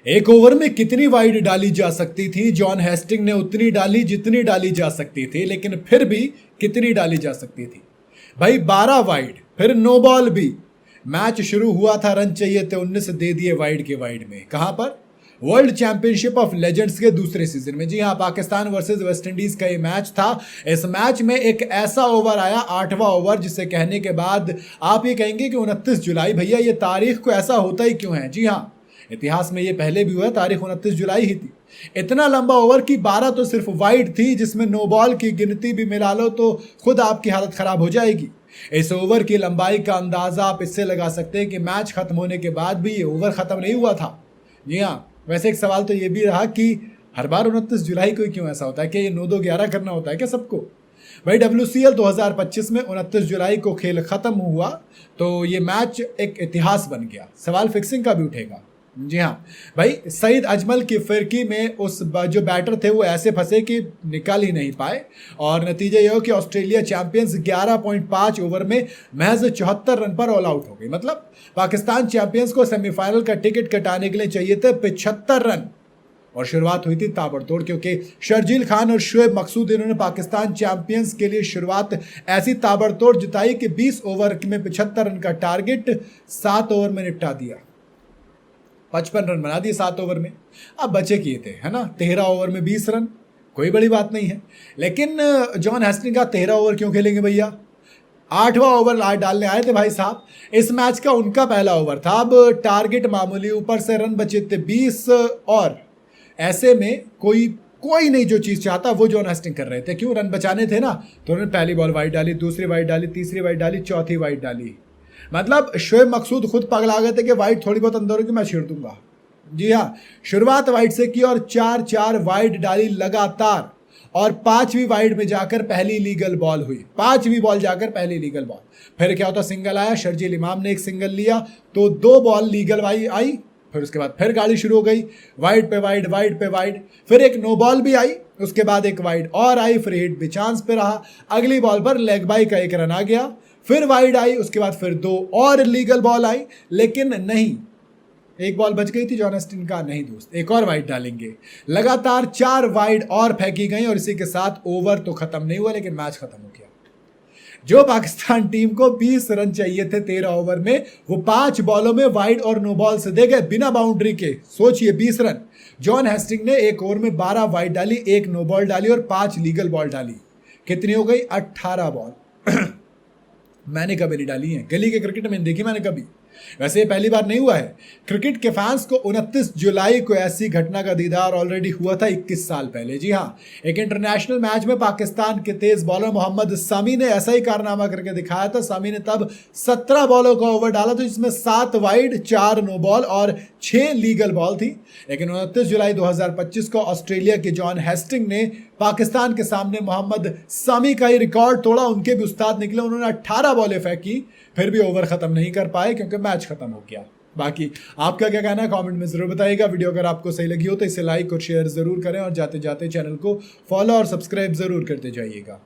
एक ओवर में कितनी वाइड डाली जा सकती थी? जॉन हेस्टिंग ने उतनी डाली जितनी डाली जा सकती थी, लेकिन फिर भी कितनी डाली जा सकती थी भाई? 12 वाइड, फिर नो बॉल भी। मैच शुरू हुआ था, रन चाहिए थे 19, दे दिए वाइड के वाइड में। कहां पर? वर्ल्ड चैंपियनशिप ऑफ लेजेंड्स के दूसरे सीजन में। जी हां, पाकिस्तान वर्सेस वेस्ट इंडीज का ये मैच था। इस मैच में एक ऐसा ओवर आया, 8वां ओवर, जिसे कहने के बाद आप ये कहेंगे कि 29 जुलाई, भैया ये तारीख को ऐसा होता ही क्यों है? जी हां, इतिहास में ये पहले भी हुआ, तारीख 29 जुलाई ही थी। इतना लंबा ओवर की 12 तो सिर्फ वाइड थी, जिसमें नो बॉल की गिनती भी मिला लो तो खुद आपकी हालत खराब हो जाएगी। इस ओवर की लंबाई का अंदाजा आप इससे लगा सकते हैं कि मैच खत्म होने के बाद भी ये ओवर खत्म नहीं हुआ था। जी हाँ, वैसे एक सवाल तो ये भी रहा कि हर बार 29 जुलाई को ही क्यों ऐसा होता है? कि ये 9-2-11 करना होता है क्या सबको? भाई WCL 2025 में 29 जुलाई को खेल खत्म हुआ, तो ये मैच एक इतिहास बन गया। सवाल फिक्सिंग का भी उठेगा। जी हाँ भाई, सईद अजमल की फिरकी में उस जो बैटर थे वो ऐसे फंसे कि निकाल ही नहीं पाए, और नतीजा यह हो कि ऑस्ट्रेलिया चैंपियंस 11.5 ओवर में महज 74 रन पर ऑल आउट हो गई। मतलब पाकिस्तान चैंपियंस को सेमीफाइनल का टिकट कटाने के लिए चाहिए थे 75 रन, और शुरुआत हुई थी ताबड़तोड़, क्योंकि शर्जील खान और शुएब मकसूद इन्होंने पाकिस्तान चैंपियंस के लिए शुरुआत ऐसी ताबड़तोड़ जिताई कि 20 ओवर में 75 रन का टारगेट 7 ओवर में निपटा दिया। 55 रन बना दिए 7 ओवर में। अब बचे किए थे, है ना, 13 ओवर में 20 रन, कोई बड़ी बात नहीं है। लेकिन जॉन हेस्टिंग का 13 ओवर क्यों खेलेंगे भैया? 8वां ओवर डालने आए थे भाई साहब। इस मैच का उनका पहला ओवर था। अब टारगेट मामूली, ऊपर से रन बचे थे 20, और ऐसे में कोई नहीं जो चीज़ चाहता वो जॉन हेस्टिंग कर रहे थे। क्यों? रन बचाने थे ना, तो उन्होंने पहली बॉल वाइड डाली, दूसरी वाइड डाली, तीसरी वाइड डाली, चौथी वाइड डाली। मतलब शुएब मकसूद खुद पगला गए थे कि वाइड थोड़ी बहुत अंदर होगी मैं छेड़ दूंगा। जी हाँ, शुरुआत वाइड से की और 4 वाइड डाली लगातार, और 5वीं वाइड में जाकर पहली लीगल बॉल हुई। 5वीं बॉल जाकर पहली लीगल बॉल। फिर क्या होता? सिंगल आया, शर्जील इमाम ने एक सिंगल लिया, तो 2 बॉल लीगल आई। फिर उसके बाद फिर गाड़ी शुरू हो गई, वाइड पे वाइड, वाइड पे वाइड। फिर एक नो बॉल भी आई, उसके बाद एक वाइड और आई, फिर हिट भी चांस पे रहा। अगली बॉल पर लेग बाई का 1 रन आ गया, फिर वाइड आई, उसके बाद फिर 2 और लीगल बॉल आई, लेकिन नहीं, एक बॉल बच गई थी जॉन हेस्टिंग का, नहीं दोस्त, एक और वाइड डालेंगे। लगातार 4 वाइड और फेंकी गई, और इसी के साथ ओवर तो खत्म नहीं हुआ, लेकिन मैच खत्म हो गया। जो पाकिस्तान टीम को 20 रन चाहिए थे 13 ओवर में, वो 5 बॉलों में वाइड और नो बॉल से दे गए बिना बाउंड्री के। सोचिए, 20 रन। जॉन हेस्टिंग ने एक ओवर में 12 वाइड डाली, 1 नो बॉल डाली और 5 लीगल बॉल डाली। कितनी हो गई? 18 बॉल। मैंने कभी नहीं डाली है, गली के क्रिकेट में देखी मैंने कभी। वैसे ये पहली बार नहीं हुआ है। क्रिकेट के फैंस को 29 जुलाई को ऐसी घटना का दीदार ऑलरेडी हुआ था 21 साल पहले। जी हाँ, एक इंटरनेशनल मैच में पाकिस्तान के तेज बॉलर मोहम्मद सामी ने ऐसा ही कारनामा करके दिखाया था। सामी ने तब 17 बॉलों का ओवर डाला था, जिसमें 7 वाइड, 4 नो बॉल और 6 लीगल बॉल थी। लेकिन 29 जुलाई 2025 को ऑस्ट्रेलिया के जॉन हेस्टिंग ने पाकिस्तान के सामने मोहम्मद सामी का ही रिकॉर्ड तोड़ा। उनके भी उस्ताद निकले, उन्होंने 18 बॉलें फेंकी, फिर भी ओवर खत्म नहीं कर पाए क्योंकि मैच खत्म हो गया। बाकी आपका क्या कहना है कमेंट में जरूर बताइएगा। वीडियो अगर आपको सही लगी हो तो इसे लाइक और शेयर जरूर करें, और जाते जाते चैनल को फॉलो और सब्सक्राइब जरूर करते जाइएगा।